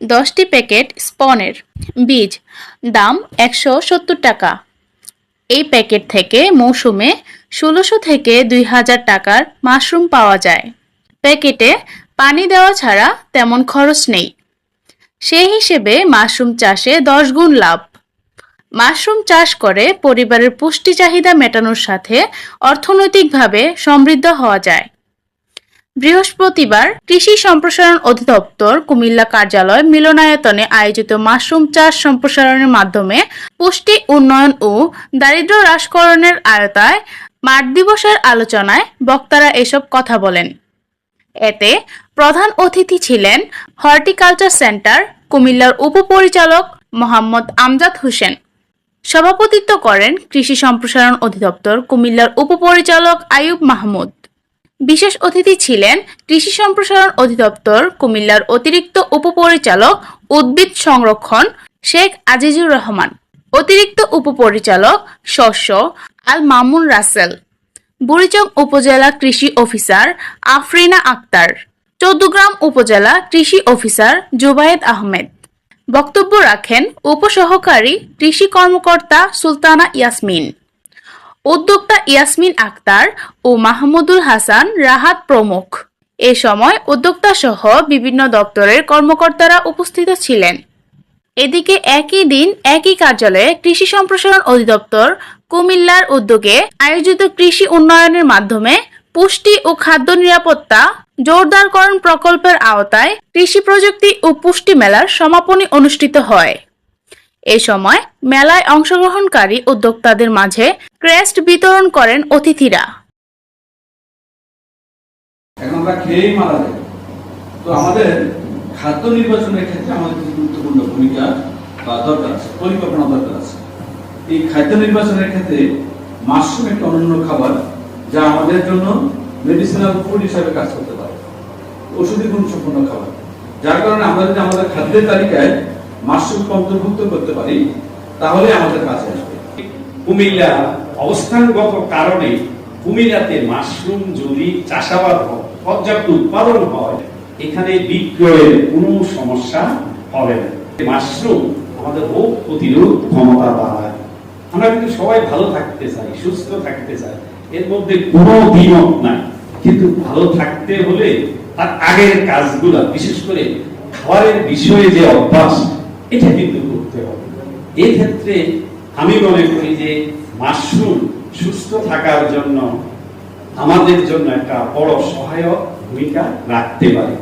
10টি প্যাকেট স্পনের বীজ, দাম 170 টাকা। এই প্যাকেট থেকে মৌসুমে 1600 থেকে 2000 টাকার মাশরুম পাওয়া যায়। প্যাকেটে পানি দেওয়া ছাড়া তেমন খরচ নেই। সেই হিসেবে মাশরুম চাষে 10 গুণ লাভ। মাশরুম চাষ করে পরিবারের পুষ্টি চাহিদা মেটানোর সাথে অর্থনৈতিকভাবে সমৃদ্ধ হওয়া যায়। বৃহস্পতিবার কৃষি সম্প্রসারণ অধিদপ্তর কুমিল্লা কার্যালয় মিলনায়তনে আয়োজিত মাশরুম চাষ সম্প্রসারণের মাধ্যমে পুষ্টি উন্নয়ন ও দারিদ্র্য হ্রাসকরণের আয়তায় মাঠ দিবসের আলোচনায় বক্তারা এসব কথা বলেন। এতে প্রধান অতিথি ছিলেন হর্টিকালচার সেন্টার কুমিল্লার উপপরিচালক মোহাম্মদ আমজাদ হোসেন। সভাপতিত্ব করেন কৃষি সম্প্রসারণ অধিদপ্তর কুমিল্লার উপপরিচালক আইয়ুব মাহমুদ। বিশেষ অতিথি ছিলেন কৃষি সম্প্রসারণ অধিদপ্তর কুমিল্লার অতিরিক্ত উপপরিচালক উদ্ভিদ সংরক্ষণ শেখ আজিজুর রহমান, অতিরিক্ত উপপরিচালক শস্য আল মামুন রাসেল, বুড়িচং উপজেলা কৃষি অফিসার আফরিনা আক্তার, চৌদ্দগ্রাম উপজেলা কৃষি অফিসার জুবায়েদ আহমেদ। বক্তব্য রাখেন উপসহকারী কৃষি কর্মকর্তা সুলতানা ইয়াসমিন, উদ্যোক্তা ইয়াসমিন আক্তার ও মাহমুদুল হাসান রাহাত প্রমুখ। এ সময় উদ্যোক্তা সহ বিভিন্ন দপ্তরের কর্মকর্তারা উপস্থিত ছিলেন। এদিকে একই দিন একই কার্যালয়ে কৃষি সম্প্রসারণ অধিদপ্তর কুমিল্লার উদ্যোগে আয়োজিত কৃষি উন্নয়নের মাধ্যমে পুষ্টি ও খাদ্য নিরাপত্তা জোরদারকরণ প্রকল্পের আওতায় কৃষি প্রযুক্তি ও পুষ্টি মেলার সমাপনী অনুষ্ঠিত হয়। এ সময় মেলায় অংশগ্রহণকারী উদ্যোক্তাদের মাঝে ক্রেস্ট বিতরণ করেন অতিথিরা। এখন আমরা খেয়েই মারা যাই, তো আমাদের খাদ্য নির্বাচনের ক্ষেত্রে আমাদের গুরুত্বপূর্ণ ভূমিকা বা দরকার আছে, পরিকল্পনা দরকার আছে। এই খাদ্য নির্বাচনের ক্ষেত্রে মাশরুম একটা অনন্য খাবার, যা আমাদের জন্য মেডিসিনাল ফুড হিসাবে কাজ করতে পারে, ওষুধি গুণসম্পন্ন খাবার। যার কারণে আমরা যদি আমাদের খাদ্যের তালিকায় মাশরুম অন্তর্ভুক্ত করতে পারি তাহলে আমাদের কাছে আসবে। কুমিল্লা অবস্থানগত কারণে কুমিল্লাতে মাশরুম যদি চাষাবাদ হয়, পর্যাপ্ত উৎপাদন হয়, এখানে বিক্রয়ের কোনো সমস্যা হবে না। মাশরুম আমাদের রোগ প্রতিরোধ ক্ষমতা বাড়ায়। আমরা কিন্তু সবাই ভালো থাকতে চাই, সুস্থ থাকতে চাই, এর মধ্যে কোনো দ্বিমত নাই। কিন্তু ভালো থাকতে হলে তার আগের কাজগুলা, বিশেষ করে খাবারের বিষয়ে যে অভ্যাস, এটা কিন্তু করতে হবে। এই ক্ষেত্রে আমি মনে করি যে মাশরুম সুস্থ থাকার জন্য আমাদের জন্য একটা বড় সহায়ক ভূমিকা রাখতে পারে।